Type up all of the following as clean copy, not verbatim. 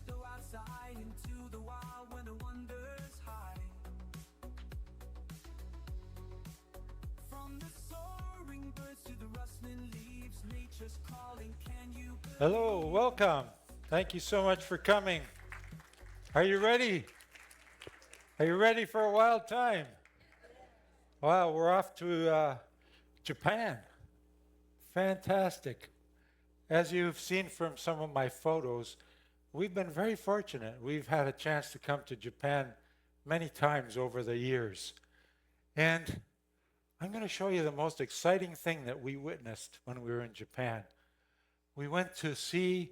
go outside into the wild when the wonders hide. From the soaring birds to the rustling leaves, nature's calling. Can you Hello, believe? welcome. Thank you so much for coming. Are you ready? Are you ready for a wild time? Wow, we're off to Japan. Fantastic. As you've seen from some of my photos, we've been very fortunate. We've had a chance to come to Japan many times over the years. And I'm going to show you the most exciting thing that we witnessed when we were in Japan. We went to see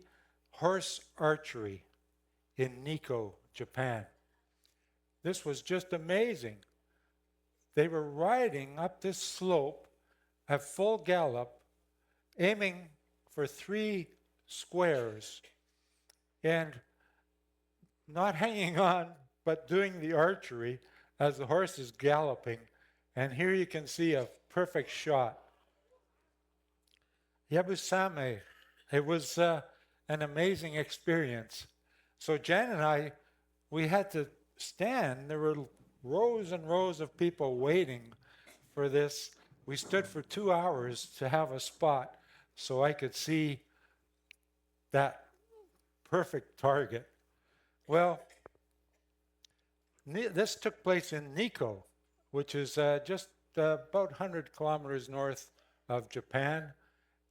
horse archery in Nikko, Japan. This was just amazing. They were riding up this slope at full gallop, aiming for 3 squares and not hanging on, but doing the archery as the horse is galloping. And here you can see a perfect shot. Yabusame, it was an amazing experience. So Jan and I, we had to stand. There were rows and rows of people waiting for this. We stood for 2 hours to have a spot so I could see that perfect target. Well, this took place in Nikko, which is just about 100 kilometers north of Japan,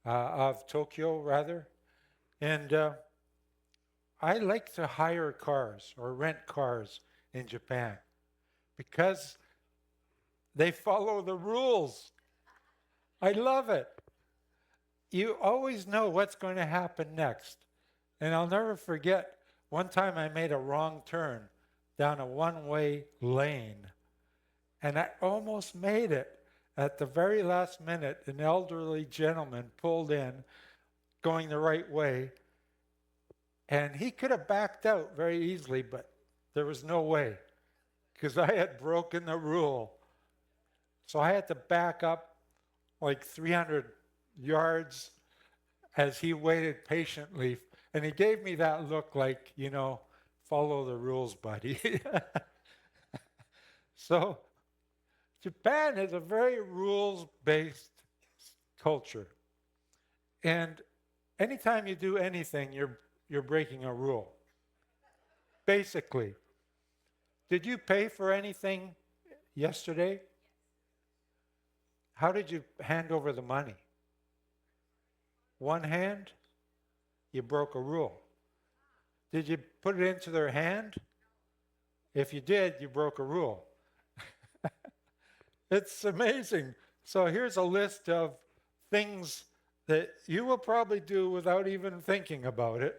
of Tokyo rather. And I like to hire cars or rent cars in Japan because they follow the rules. I love it. You always know what's going to happen next. And I'll never forget one time I made a wrong turn down a one-way lane. And I almost made it. At the very last minute, an elderly gentleman pulled in going the right way. And he could have backed out very easily, but there was no way because I had broken the rule. So I had to back up like 300 yards as he waited patiently. And he gave me that look like, follow the rules, buddy. So Japan is a very rules-based culture. And anytime you do anything, you're breaking a rule. Basically. Did you pay for anything yesterday? How did you hand over the money? One hand? You broke a rule. Did you put it into their hand? If you did, you broke a rule. It's amazing. So here's a list of things that you will probably do without even thinking about it.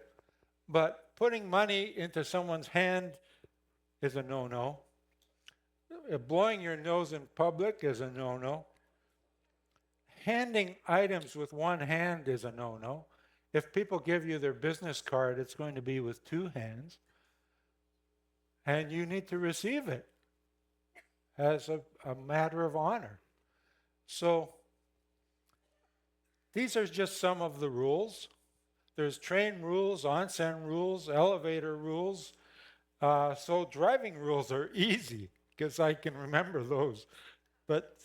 But putting money into someone's hand is a no-no. Blowing your nose in public is a no-no. Handing items with one hand is a no-no. If people give you their business card, it's going to be with 2 hands. And you need to receive it as a matter of honor. So these are just some of the rules. There's train rules, onsen rules, elevator rules. So driving rules are easy because I can remember those. But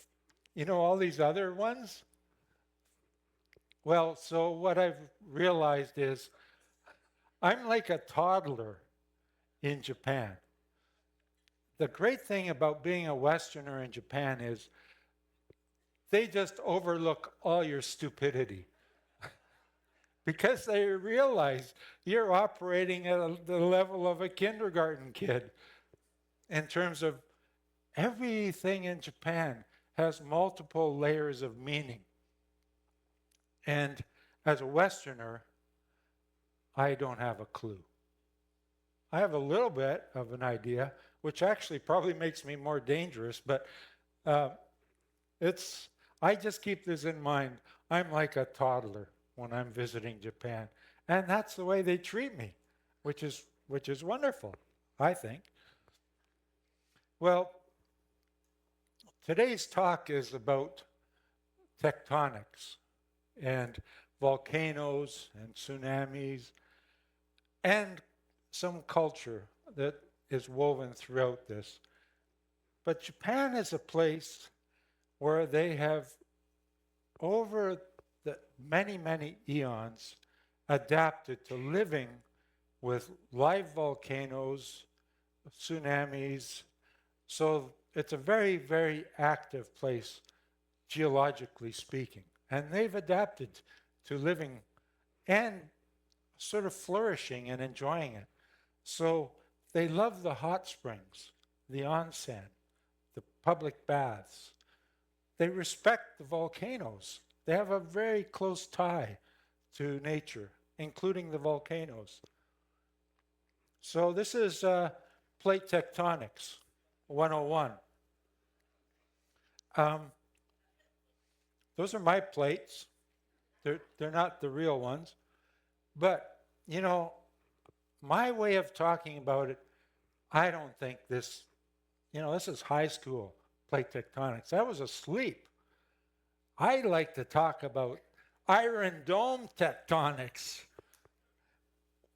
all these other ones? Well, so what I've realized is I'm like a toddler in Japan. The great thing about being a Westerner in Japan is they just overlook all your stupidity because they realize you're operating at the level of a kindergarten kid in terms of everything in Japan has multiple layers of meaning. And as a Westerner, I don't have a clue. I have a little bit of an idea, which actually probably makes me more dangerous, but I just keep this in mind. I'm like a toddler when I'm visiting Japan. And that's the way they treat me, which is wonderful, I think. Well, today's talk is about tectonics and volcanoes and tsunamis and some culture that is woven throughout this. But Japan is a place where they have, over the many, many eons, adapted to living with live volcanoes, tsunamis. So it's a very, very active place, geologically speaking. And they've adapted to living and sort of flourishing and enjoying it. So they love the hot springs, the onsen, the public baths. They respect the volcanoes. They have a very close tie to nature, including the volcanoes. So this is plate tectonics 101. Those are my plates. They're not the real ones. But, you know, my way of talking about it, I don't think this, this is high school plate tectonics. I was asleep. I like to talk about iron dome tectonics,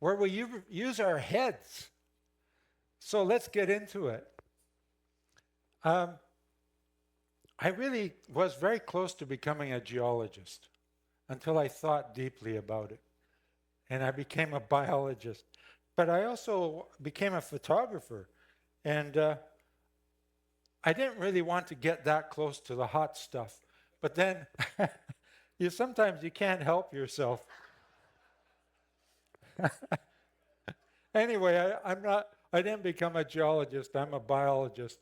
where we use our heads. So let's get into it. I really was very close to becoming a geologist until I thought deeply about it. And I became a biologist. But I also became a photographer. And I didn't really want to get that close to the hot stuff. But then sometimes you can't help yourself. Anyway, I didn't become a geologist, I'm a biologist.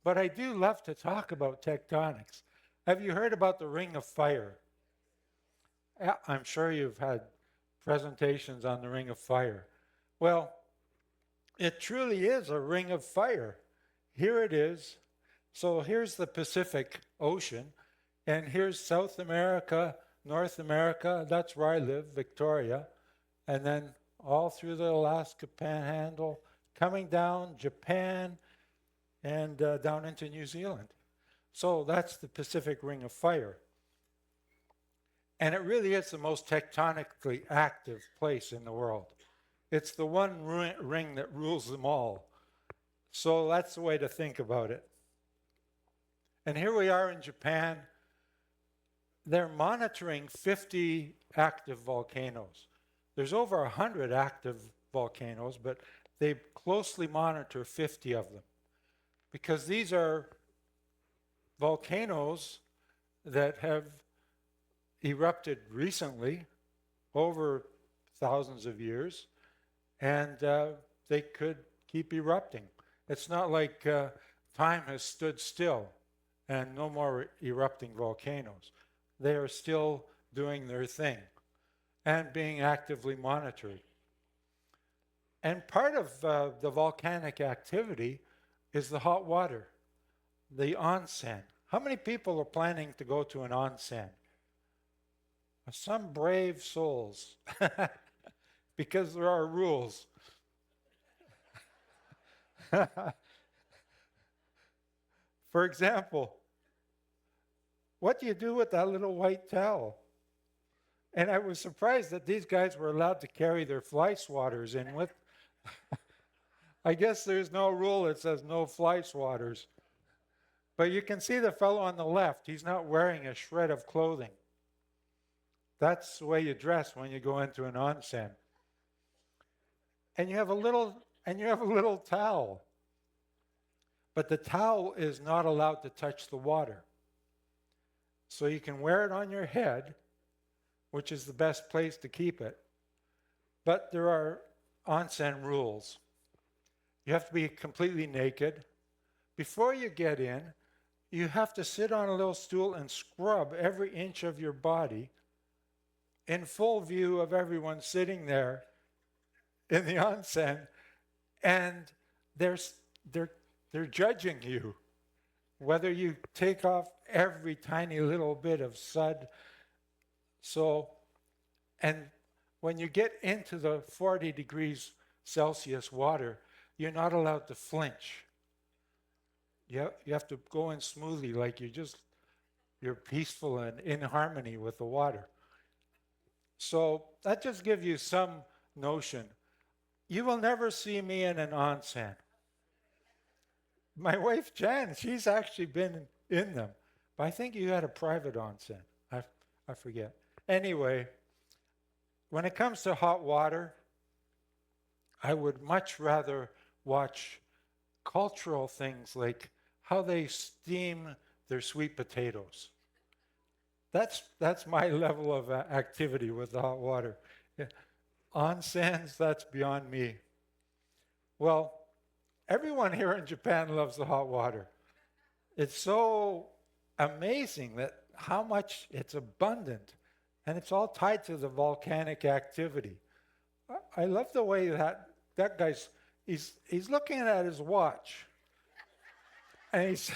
But I do love to talk about tectonics. Have you heard about the Ring of Fire? Yeah, I'm sure you've had presentations on the Ring of Fire. Well, it truly is a ring of fire. Here it is. So here's the Pacific Ocean, and here's South America, North America, that's where I live, Victoria, and then all through the Alaska Panhandle, coming down Japan, and down into New Zealand. So that's the Pacific Ring of Fire. And it really is the most tectonically active place in the world. It's the one ring that rules them all. So that's the way to think about it. And here we are in Japan. They're monitoring 50 active volcanoes. There's over 100 active volcanoes, but they closely monitor 50 of them, because these are volcanoes that have erupted recently, over thousands of years, and they could keep erupting. It's not like time has stood still and no more erupting volcanoes. They are still doing their thing and being actively monitored. And part of the volcanic activity is the hot water, the onsen. How many people are planning to go to an onsen? Some brave souls, because there are rules. For example, what do you do with that little white towel? And I was surprised that these guys were allowed to carry their fly swatters in with. I guess there's no rule that says no fly swatters. But you can see the fellow on the left, he's not wearing a shred of clothing. That's the way you dress when you go into an onsen. And you have a little towel. But the towel is not allowed to touch the water. So you can wear it on your head, which is the best place to keep it. But there are onsen rules. You have to be completely naked. Before you get in, you have to sit on a little stool and scrub every inch of your body in full view of everyone sitting there in the onsen, and they're judging you, whether you take off every tiny little bit of sud. So, and when you get into the 40 degrees Celsius water, you're not allowed to flinch. You have to go in smoothly, like you're peaceful and in harmony with the water. So that just gives you some notion. You will never see me in an onsen. My wife Jan, she's actually been in them, but I think you had a private onsen. I forget. Anyway, when it comes to hot water, I would much rather watch cultural things like how they steam their sweet potatoes. That's my level of activity with the hot water. Yeah. Onsens, that's beyond me. Well, everyone here in Japan loves the hot water. It's so amazing that how much it's abundant, and it's all tied to the volcanic activity. I love the way that guy's he's looking at his watch, and he's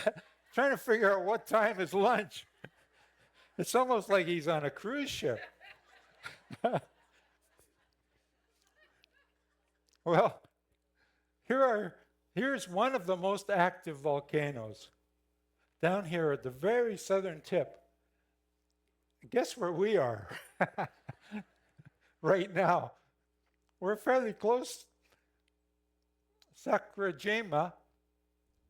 trying to figure out what time is lunch. It's almost like he's on a cruise ship. Well, here's one of the most active volcanoes down here at the very southern tip. Guess where we are right now? We're fairly close. Sakurajima.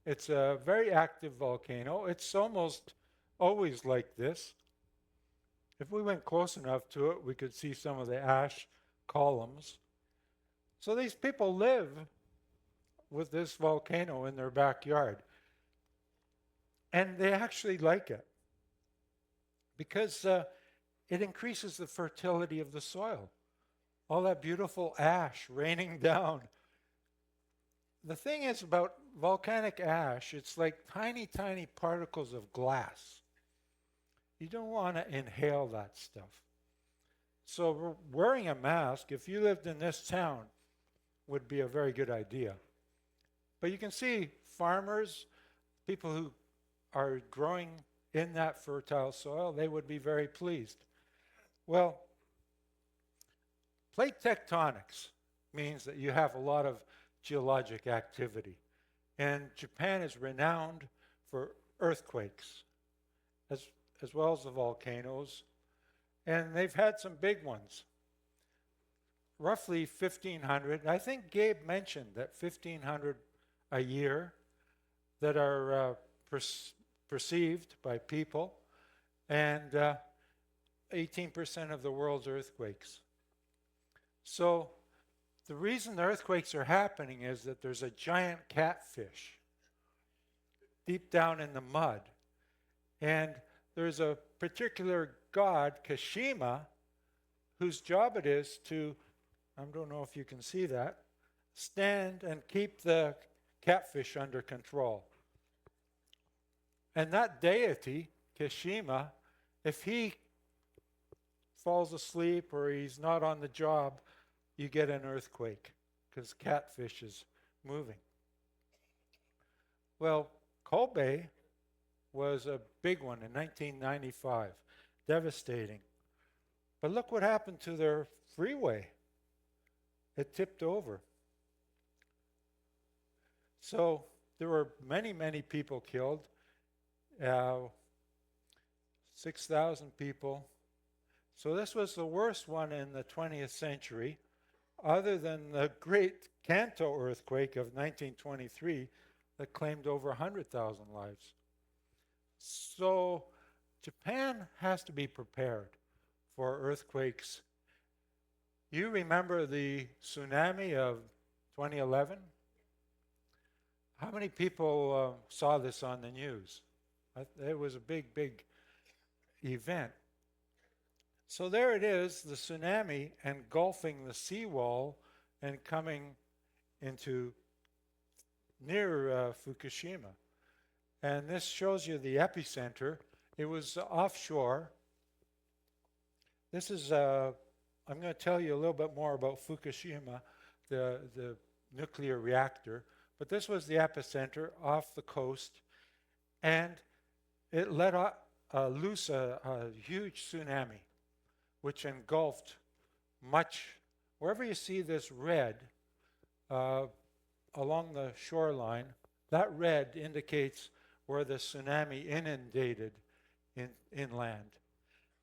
It's a very active volcano. It's almost always like this. If we went close enough to it, we could see some of the ash columns. So these people live with this volcano in their backyard. And they actually like it because it increases the fertility of the soil. All that beautiful ash raining down. The thing is about volcanic ash, it's like tiny, tiny particles of glass. You don't want to inhale that stuff. So wearing a mask, if you lived in this town, would be a very good idea. But you can see farmers, people who are growing in that fertile soil, they would be very pleased. Well, plate tectonics means that you have a lot of geologic activity. And Japan is renowned for earthquakes, as well as the volcanoes. And they've had some big ones. Roughly 1,500. I think Gabe mentioned that 1,500 a year that are perceived by people, and 18% of the world's earthquakes. So the reason the earthquakes are happening is that there's a giant catfish deep down in the mud. And there's a particular god, Kashima, whose job it is to, I don't know if you can see that, stand and keep the catfish under control. And that deity, Kashima, if he falls asleep or he's not on the job, you get an earthquake because catfish is moving. Well, Kobe was a big one in 1995, devastating. But look what happened to their freeway. It tipped over. So there were many, many people killed. 6,000 people. So this was the worst one in the 20th century, other than the great Kanto earthquake of 1923 that claimed over 100,000 lives. So Japan has to be prepared for earthquakes. You remember the tsunami of 2011? How many people saw this on the news? It was a big, big event. So there it is, the tsunami engulfing the seawall and coming into near Fukushima. And this shows you the epicenter. It was offshore. This is, I'm going to tell you a little bit more about Fukushima, the nuclear reactor. But this was the epicenter off the coast. And it let loose a huge tsunami, which engulfed much. Wherever you see this red along the shoreline, that red indicates where the tsunami inundated inland.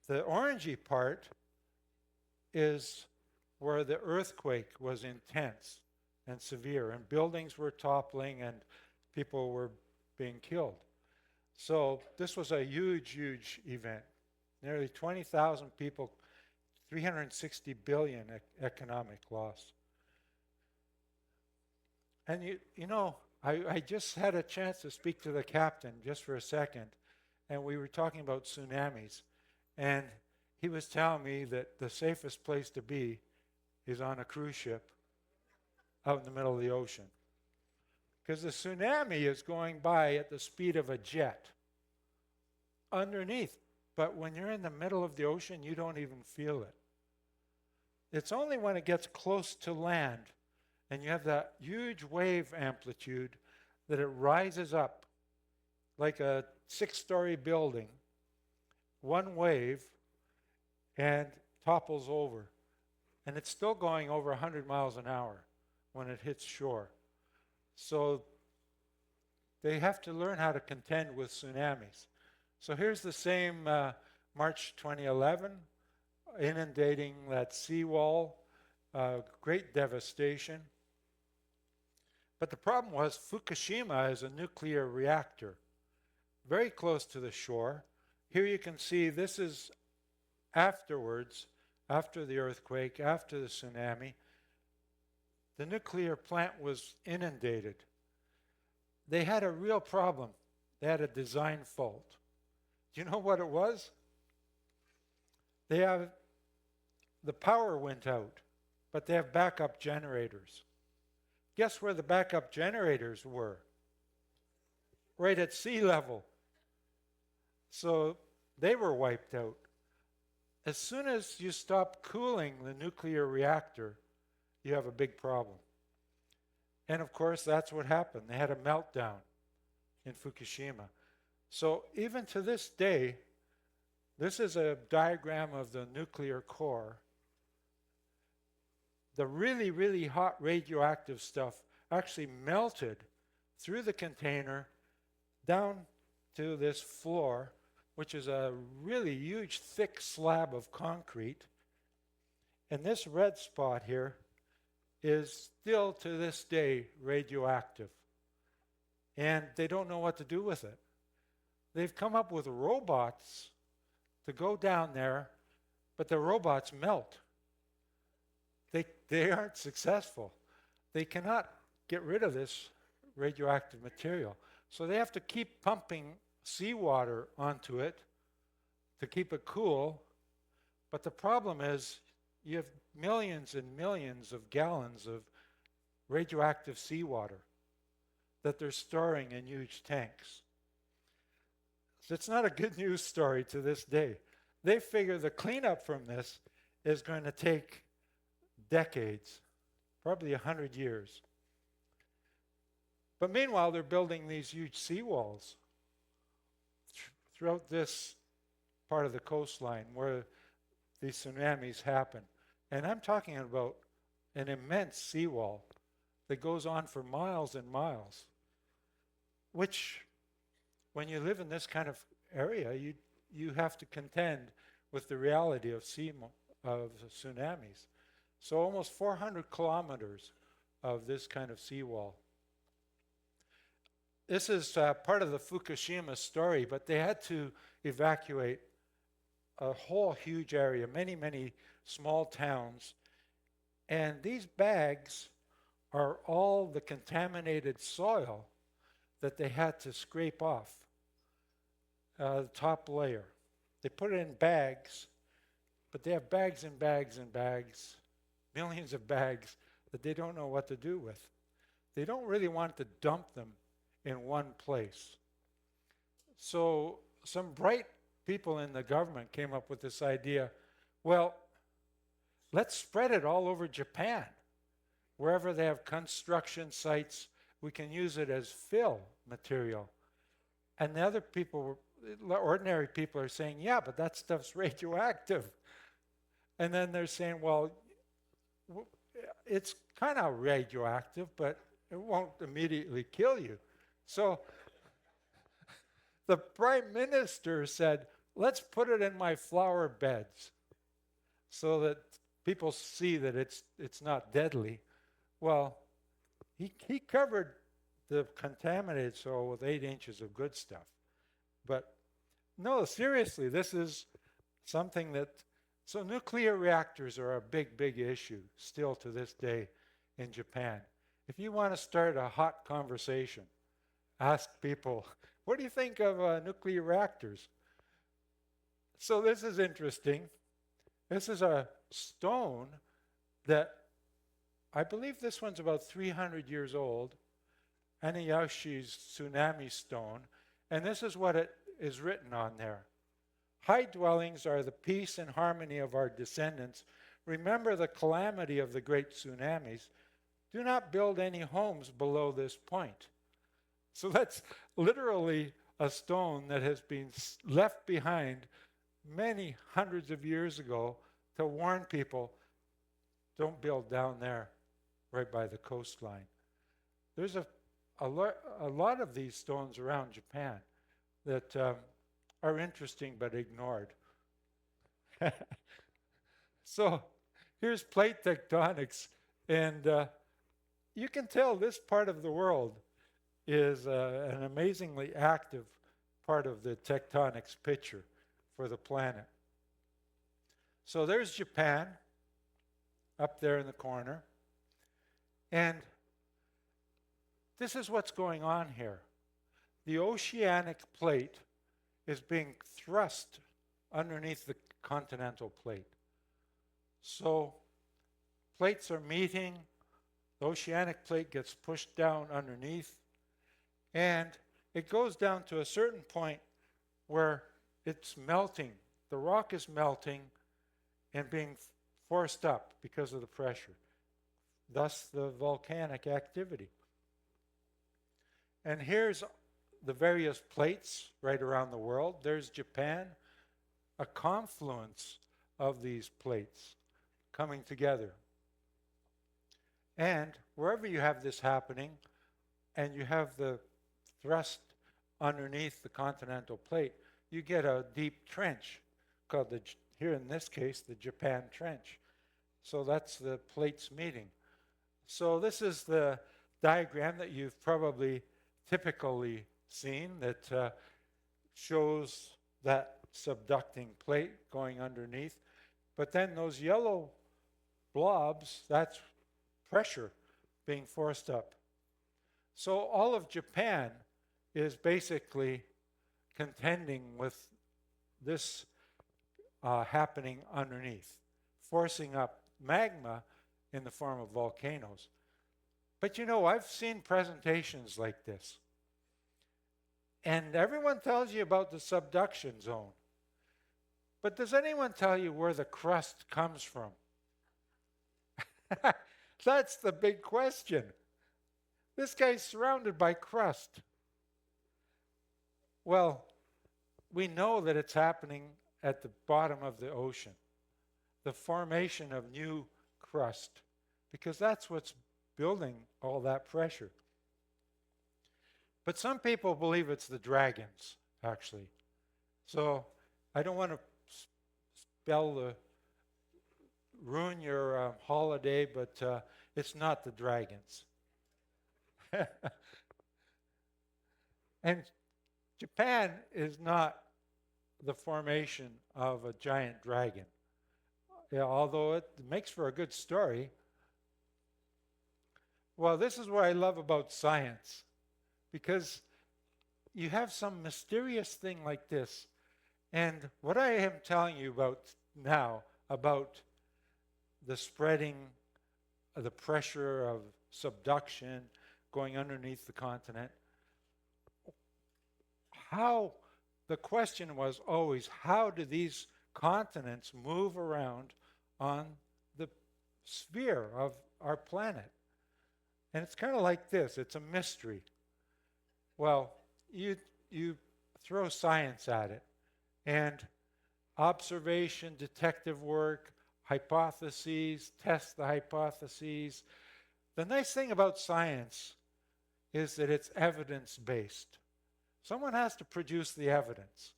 The orangey part is where the earthquake was intense. and severe, and buildings were toppling and people were being killed. So this was a huge, huge event. Nearly 20,000 people, 360 billion economic loss. And you know, I just had a chance to speak to the captain just for a second, and we were talking about tsunamis. And he was telling me that the safest place to be is on a cruise ship out in the middle of the ocean. Because the tsunami is going by at the speed of a jet underneath. But when you're in the middle of the ocean, you don't even feel it. It's only when it gets close to land and you have that huge wave amplitude that it rises up like a 6-story building, one wave, and topples over. And it's still going over 100 miles an hour when it hits shore. So they have to learn how to contend with tsunamis. So here's the same March 2011, inundating that seawall, great devastation. But the problem was Fukushima is a nuclear reactor, very close to the shore. Here you can see this is afterwards, after the earthquake, after the tsunami. The nuclear plant was inundated. They had a real problem. They had a design fault. Do you know what it was? The power went out, but they have backup generators. Guess where the backup generators were? Right at sea level. So they were wiped out. As soon as you stop cooling the nuclear reactor, you have a big problem. And of course, that's what happened. They had a meltdown in Fukushima. So even to this day, this is a diagram of the nuclear core. The really, really hot radioactive stuff actually melted through the container down to this floor, which is a really huge, thick slab of concrete. And this red spot here is still to this day radioactive. And they don't know what to do with it. They've come up with robots to go down there, but the robots melt. They aren't successful. They cannot get rid of this radioactive material. So they have to keep pumping seawater onto it to keep it cool. But the problem is you have millions and millions of gallons of radioactive seawater that they're storing in huge tanks. So it's not a good news story to this day. They figure the cleanup from this is going to take decades, probably 100 years. But meanwhile, they're building these huge seawalls throughout this part of the coastline where these tsunamis happen. And I'm talking about an immense seawall that goes on for miles and miles, which, when you live in this kind of area, you have to contend with the reality of tsunamis. So almost 400 kilometers of this kind of seawall. This is part of the Fukushima story, but they had to evacuate a whole huge area, many, many small towns. And these bags are all the contaminated soil that they had to scrape off the top layer. They put it in bags, but they have bags and bags and bags, millions of bags that they don't know what to do with. They don't really want to dump them in one place. So some bright people in the government came up with this idea, well, let's spread it all over Japan. Wherever they have construction sites, we can use it as fill material. And the other people, ordinary people, are saying, yeah, but that stuff's radioactive. And then they're saying, well, it's kind of radioactive, but it won't immediately kill you. So the prime minister said, let's put it in my flower beds so that people see that it's not deadly. Well, he covered the contaminated soil with 8 inches of good stuff. But no, seriously, this is something that, so nuclear reactors are a big, big issue still to this day in Japan. If you want to start a hot conversation, ask people, what do you think of nuclear reactors? So this is interesting. This is a stone that, I believe this one's about 300 years old, Anayashi's tsunami stone, and this is what it is written on there. High dwellings are the peace and harmony of our descendants. Remember the calamity of the great tsunamis. Do not build any homes below this point. So that's literally a stone that has been left behind many hundreds of years ago to warn people, don't build down there right by the coastline. There's a lot of these stones around Japan that are interesting but ignored. So here's plate tectonics, and you can tell this part of the world is an amazingly active part of the tectonics picture for the planet. So there's Japan up there in the corner, and this is what's going on here. The oceanic plate is being thrust underneath the continental plate. So plates are meeting, the oceanic plate gets pushed down underneath, and it goes down to a certain point where it's melting. The rock is melting and being forced up because of the pressure. Thus the volcanic activity. And here's the various plates right around the world. There's Japan, a confluence of these plates coming together. And wherever you have this happening, and you have the thrust underneath the continental plate, you get a deep trench called, here in this case, the Japan Trench. So that's the plates meeting. So this is the diagram that you've probably typically seen that shows that subducting plate going underneath. But then those yellow blobs, that's pressure being forced up. So all of Japan is basically contending with this happening underneath, forcing up magma in the form of volcanoes. But you know, I've seen presentations like this, and everyone tells you about the subduction zone. But does anyone tell you where the crust comes from? That's the big question. This guy's surrounded by crust. Well, we know that it's happening at the bottom of the ocean, the formation of new crust, because that's what's building all that pressure. But some people believe it's the dragons, actually. So I don't want to ruin your holiday, but it's not the dragons. And Japan is not the formation of a giant dragon. Yeah, although it makes for a good story. Well, this is what I love about science, because you have some mysterious thing like this, and what I am telling you about now, about the spreading of the pressure of subduction going underneath the continent, the question was always, how do these continents move around on the sphere of our planet? And it's kind of like this, it's a mystery. Well, you throw science at it, and observation, detective work, hypotheses, test the hypotheses. The nice thing about science is that it's evidence-based. Someone has to produce the evidence.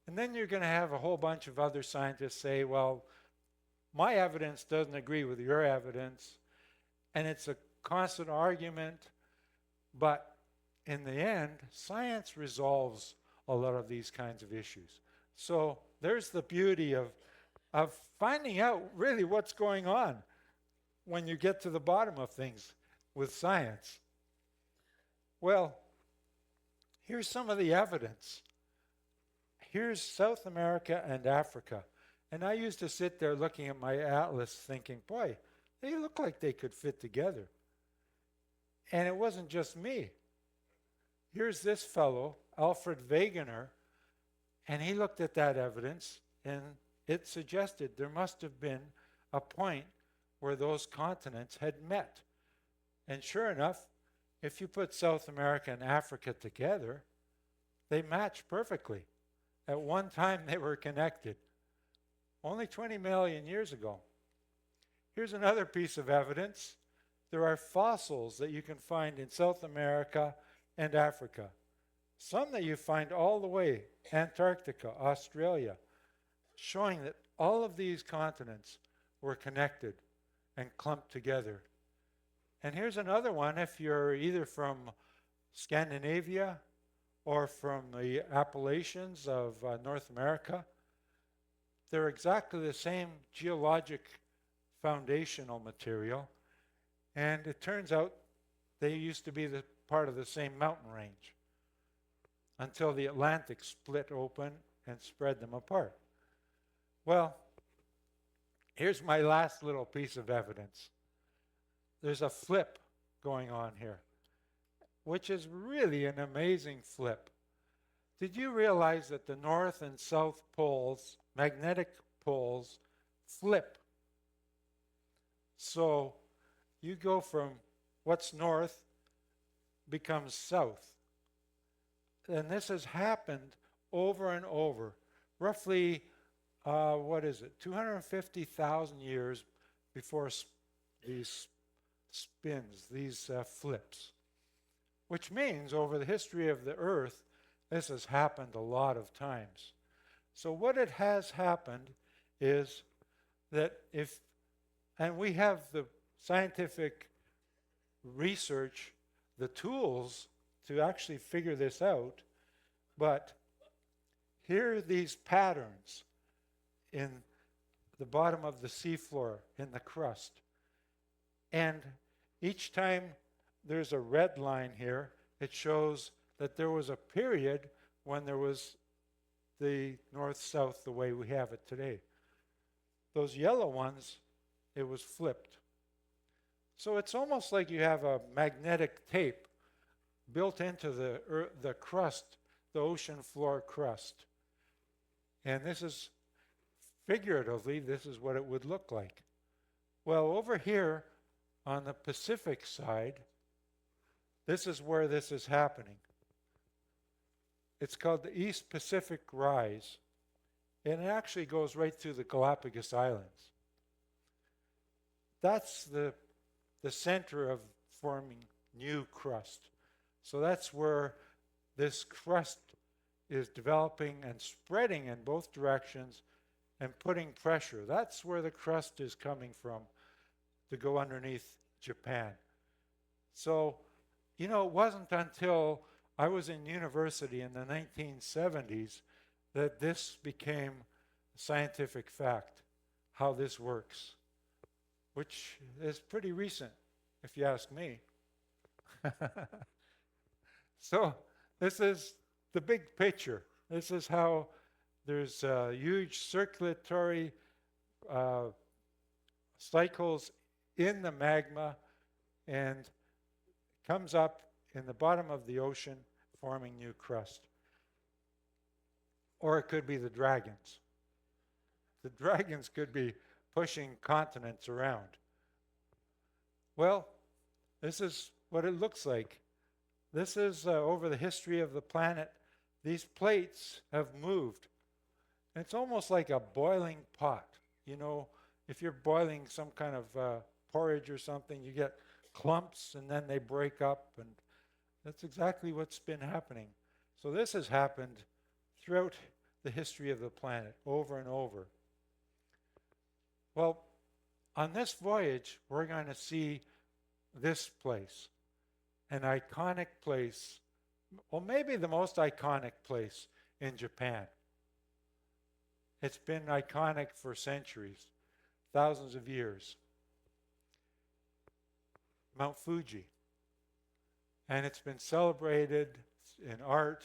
And then you're going to have a whole bunch of other scientists say, well, my evidence doesn't agree with your evidence. And it's a constant argument, but in the end, science resolves a lot of these kinds of issues. So there's the beauty of finding out really what's going on when you get to the bottom of things with science. Well, here's some of the evidence. Here's South America and Africa. And I used to sit there looking at my atlas thinking, boy, they look like they could fit together. And it wasn't just me. Here's this fellow, Alfred Wegener, and he looked at that evidence, and it suggested there must have been a point where those continents had met. And sure enough, if you put South America and Africa together, they match perfectly. At one time, they were connected. Only 20 million years ago. Here's another piece of evidence. There are fossils that you can find in South America and Africa. Some that you find all the way, Antarctica, Australia, showing that all of these continents were connected and clumped together. And here's another one, if you're either from Scandinavia or from the Appalachians of North America, they're exactly the same geologic foundational material, and it turns out they used to be the part of the same mountain range until the Atlantic split open and spread them apart. Well, here's my last little piece of evidence. There's a flip going on here, which is really an amazing flip. Did you realize that the North and South poles, magnetic poles, flip? So you go from what's north becomes south. And this has happened over and over. Roughly, 250,000 years before these spins, these flips. Which means over the history of the Earth, this has happened a lot of times. So what it has happened is that and we have the scientific research, the tools to actually figure this out, but here are these patterns in the bottom of the seafloor, in the crust. And each time there's a red line here, it shows that there was a period when there was the north-south the way we have it today. Those yellow ones, it was flipped. So it's almost like you have a magnetic tape built into the crust, the ocean floor crust. And this is, figuratively, this is what it would look like. Well, over here on the Pacific side, this is where this is happening. It's called the East Pacific Rise, and it actually goes right through the Galapagos Islands. That's the center of forming new crust. So that's where this crust is developing and spreading in both directions and putting pressure. That's where the crust is coming from to go underneath Japan. So, it wasn't until I was in university in the 1970s that this became a scientific fact, how this works, which is pretty recent, if you ask me. So this is the big picture. This is how there's huge circulatory cycles in the magma and comes up in the bottom of the ocean forming new crust. Or it could be the dragons. The dragons could be pushing continents around. Well, this is what it looks like. This is over the history of the planet. These plates have moved. It's almost like a boiling pot. If you're boiling some kind of porridge or something, you get clumps and then they break up, and that's exactly what's been happening. So this has happened throughout the history of the planet, over and over. Well, on this voyage, we're going to see this place, an iconic place, or maybe the most iconic place in Japan. It's been iconic for centuries, thousands of years. Mount Fuji. And it's been celebrated in art,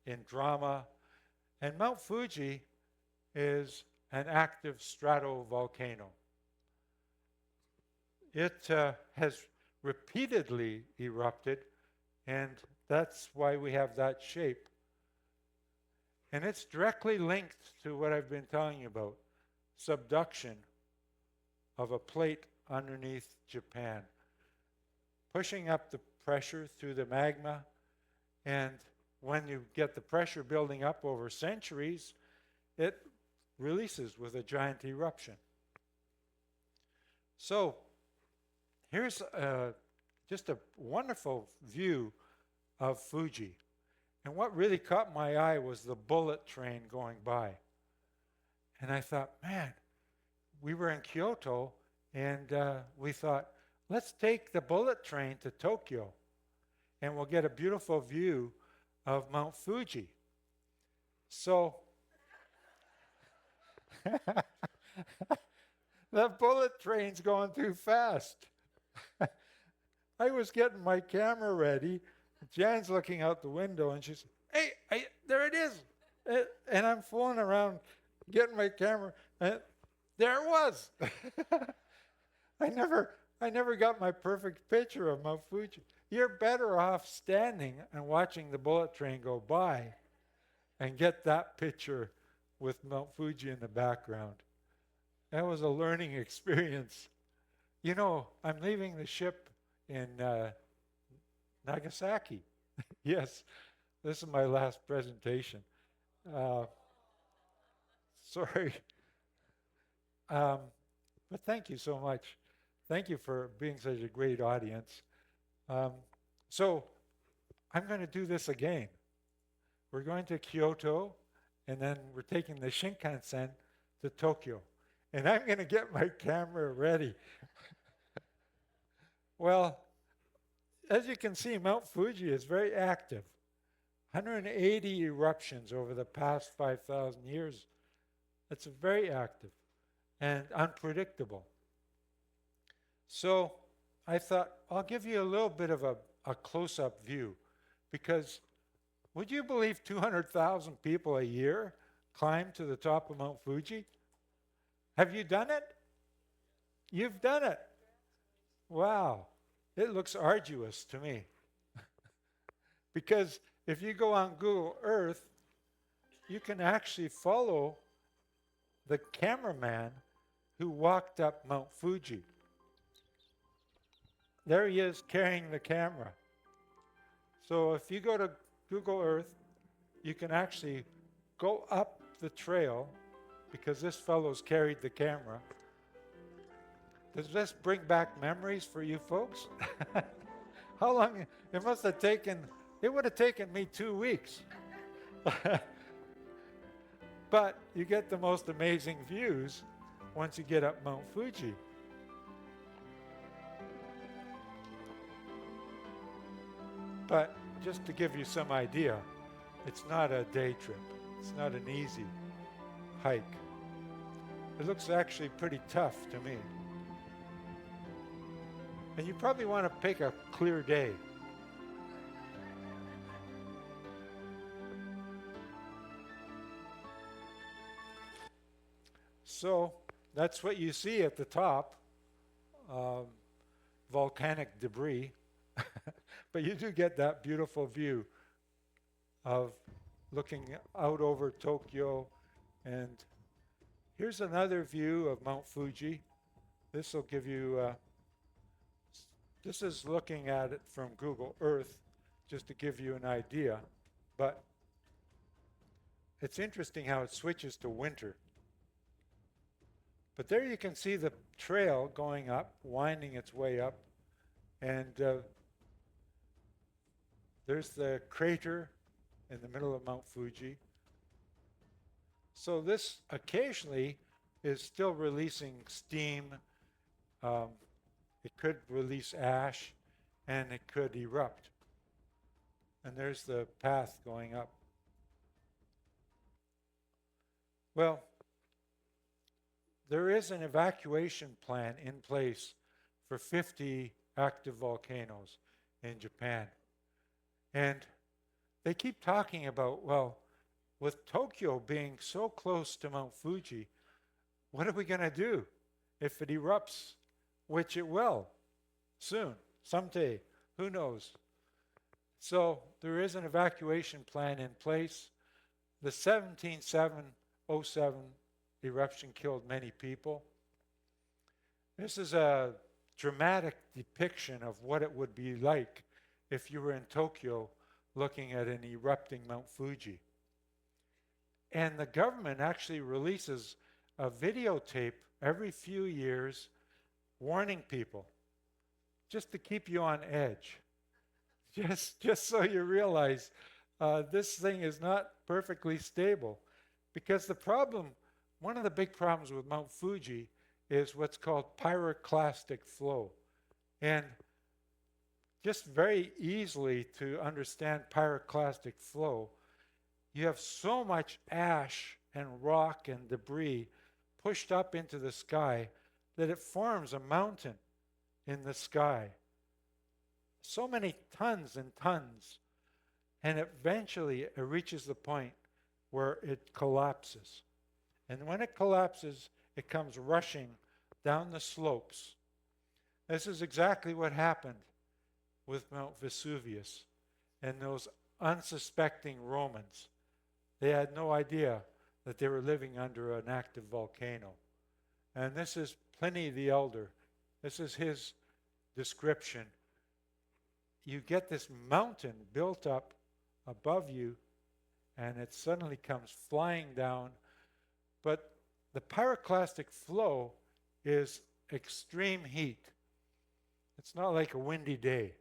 in drama. And Mount Fuji is an active stratovolcano. It has repeatedly erupted, and that's why we have that shape. And it's directly linked to what I've been telling you about, subduction of a plate underneath Japan, pushing up the pressure through the magma, and when you get the pressure building up over centuries, it releases with a giant eruption. So here's just a wonderful view of Fuji. And what really caught my eye was the bullet train going by. And I thought, man, we were in Kyoto, and we thought, let's take the bullet train to Tokyo, and we'll get a beautiful view of Mount Fuji. So the bullet train's going too fast. I was getting my camera ready. Jan's looking out the window, and she said, hey, there it is. And I'm fooling around getting my camera, and there it was. I never got my perfect picture of Mount Fuji. You're better off standing and watching the bullet train go by and get that picture with Mount Fuji in the background. That was a learning experience. You know, I'm leaving the ship in Nagasaki. Yes, this is my last presentation. Sorry. But thank you so much. Thank you for being such a great audience. So I'm going to do this again. We're going to Kyoto, and then we're taking the Shinkansen to Tokyo. And I'm going to get my camera ready. Well, as you can see, Mount Fuji is very active. 180 eruptions over the past 5,000 years. It's very active and unpredictable. So I thought, I'll give you a little bit of a close-up view, because would you believe 200,000 people a year climb to the top of Mount Fuji? Have you done it? You've done it. Wow. It looks arduous to me. Because if you go on Google Earth, you can actually follow the cameraman who walked up Mount Fuji. There he is carrying the camera. So if you go to Google Earth, you can actually go up the trail, because this fellow's carried the camera. Does this bring back memories for you folks? How long? It must have taken, it would have taken me 2 weeks. But you get the most amazing views once you get up Mount Fuji. But just to give you some idea, it's not a day trip. It's not an easy hike. It looks actually pretty tough to me. And you probably want to pick a clear day. So that's what you see at the top, volcanic debris. But you do get that beautiful view of looking out over Tokyo. And here's another view of Mount Fuji. This will give you, this is looking at it from Google Earth, just to give you an idea. But it's interesting how it switches to winter. But there you can see the trail going up, winding its way up. And there's the crater in the middle of Mount Fuji. So this occasionally is still releasing steam it could release ash, and it could erupt. And there's the path going up. Well, there is an evacuation plan in place for 50 active volcanoes in Japan. And they keep talking about, well, with Tokyo being so close to Mount Fuji, what are we going to do if it erupts, which it will soon, someday, who knows? So there is an evacuation plan in place. The 1707 eruption killed many people. This is a dramatic depiction of what it would be like if you were in Tokyo looking at an erupting Mount Fuji. And the government actually releases a videotape every few years warning people, just to keep you on edge. Just so you realize this thing is not perfectly stable. Because the problem, one of the big problems with Mount Fuji is what's called pyroclastic flow. And just very easily to understand pyroclastic flow, you have so much ash and rock and debris pushed up into the sky that it forms a mountain in the sky. So many tons and tons. And eventually it reaches the point where it collapses. And when it collapses, it comes rushing down the slopes. This is exactly what happened with Mount Vesuvius and those unsuspecting Romans. They had no idea that they were living under an active volcano. And this is Pliny the Elder. This is his description. You get this mountain built up above you, and it suddenly comes flying down. But the pyroclastic flow is extreme heat. It's not like a windy day.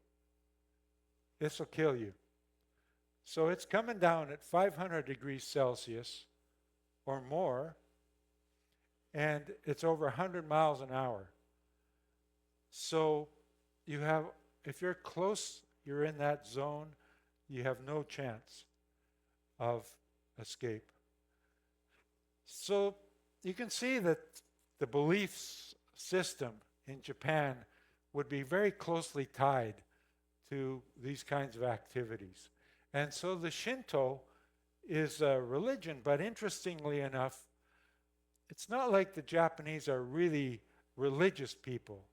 This will kill you. So it's coming down at 500 degrees Celsius or more, and it's over 100 miles an hour. So you have, if you're close, you're in that zone, you have no chance of escape. So you can see that the belief system in Japan would be very closely tied to these kinds of activities. And so the Shinto is a religion, but interestingly enough, it's not like the Japanese are really religious people,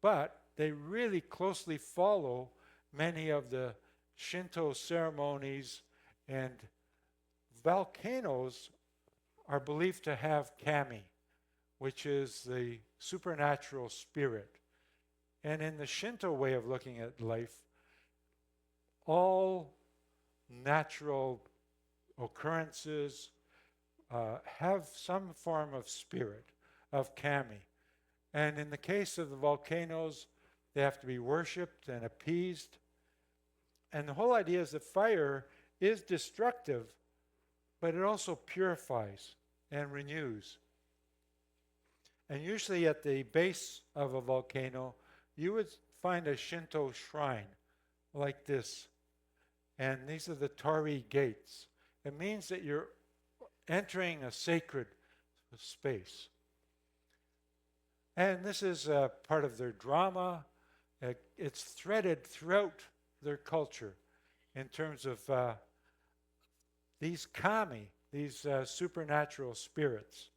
but they really closely follow many of the Shinto ceremonies, and volcanoes are believed to have kami, which is the supernatural spirit. And in the Shinto way of looking at life, all natural occurrences have some form of spirit, of kami. And in the case of the volcanoes, they have to be worshipped and appeased. And the whole idea is that fire is destructive, but it also purifies and renews. And usually at the base of a volcano, you would find a Shinto shrine like this. And these are the torii gates. It means that you're entering a sacred space. And this is part of their drama. It's threaded throughout their culture in terms of these kami, these supernatural spirits.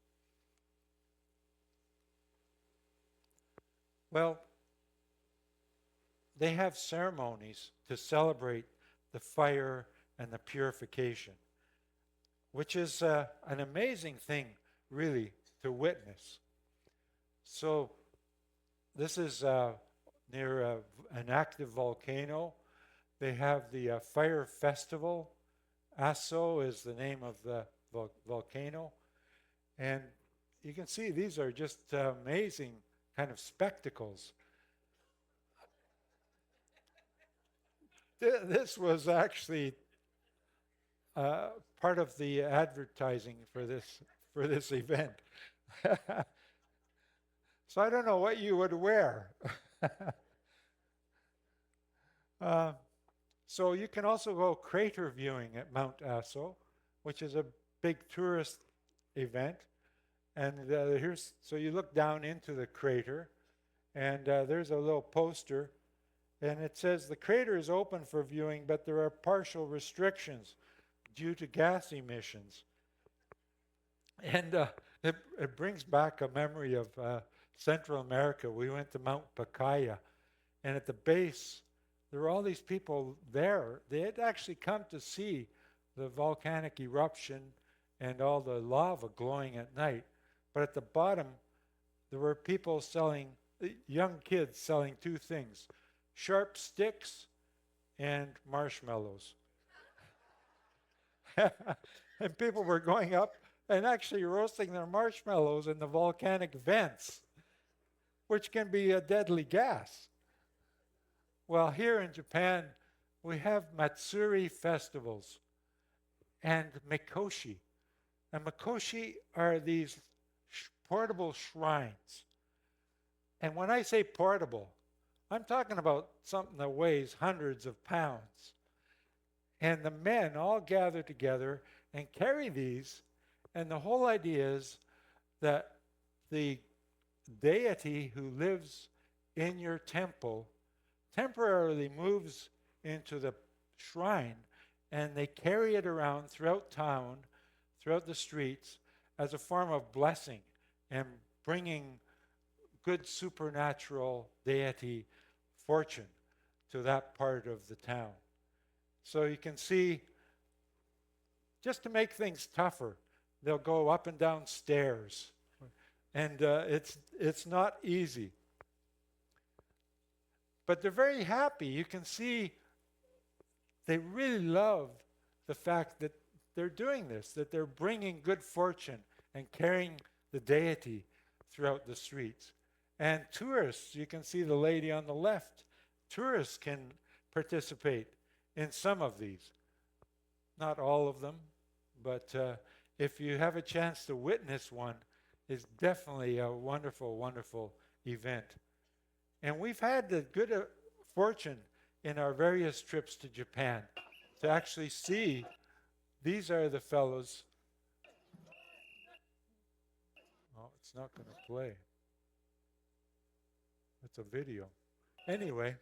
Well, they have ceremonies to celebrate the fire and the purification, which is an amazing thing, really, to witness. So this is near an active volcano. They have the fire festival. Aso is the name of the volcano. And you can see these are just amazing kind of spectacles. This was actually part of the advertising for this event. So I don't know what you would wear. uh, so you can also go crater viewing at Mount Aso, which is a big tourist event. And so you look down into the crater, and there's a little poster, and it says the crater is open for viewing, but there are partial restrictions due to gas emissions. And it brings back a memory of Central America. We went to Mount Pacaya, and at the base, there were all these people there. They had actually come to see the volcanic eruption and all the lava glowing at night. But at the bottom, there were people selling, young kids selling two things, sharp sticks and marshmallows. And people were going up and actually roasting their marshmallows in the volcanic vents, which can be a deadly gas. Well, here in Japan, we have Matsuri festivals and Mikoshi. And Mikoshi are these portable shrines. And when I say portable, I'm talking about something that weighs hundreds of pounds. And the men all gather together and carry these. And the whole idea is that the deity who lives in your temple temporarily moves into the shrine, and they carry it around throughout town, throughout the streets, as a form of blessing and bringing good supernatural deity fortune to that part of the town. So you can see, just to make things tougher, they'll go up and down stairs. And it's not easy. But they're very happy. You can see they really love the fact that they're doing this, that they're bringing good fortune and carrying the deity throughout the streets. And tourists, you can see the lady on the left, tourists can participate in some of these. Not all of them, but if you have a chance to witness one, it's definitely a wonderful, wonderful event. And we've had the good fortune in our various trips to Japan to actually see, these are the fellows. Oh, it's not going to play. It's a video. Anyway,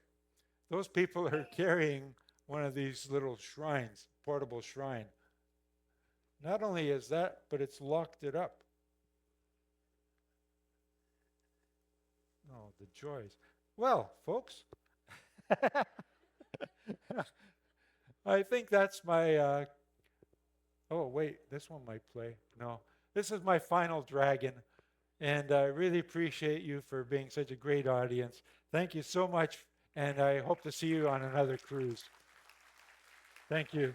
those people are carrying one of these little shrines, portable shrine. Not only is that, but it's locked it up. Oh, the joys. Well, folks, I think that's my, oh, wait, this one might play. No, this is my final dragon, and I really appreciate you for being such a great audience. Thank you so much, and I hope to see you on another cruise. Thank you.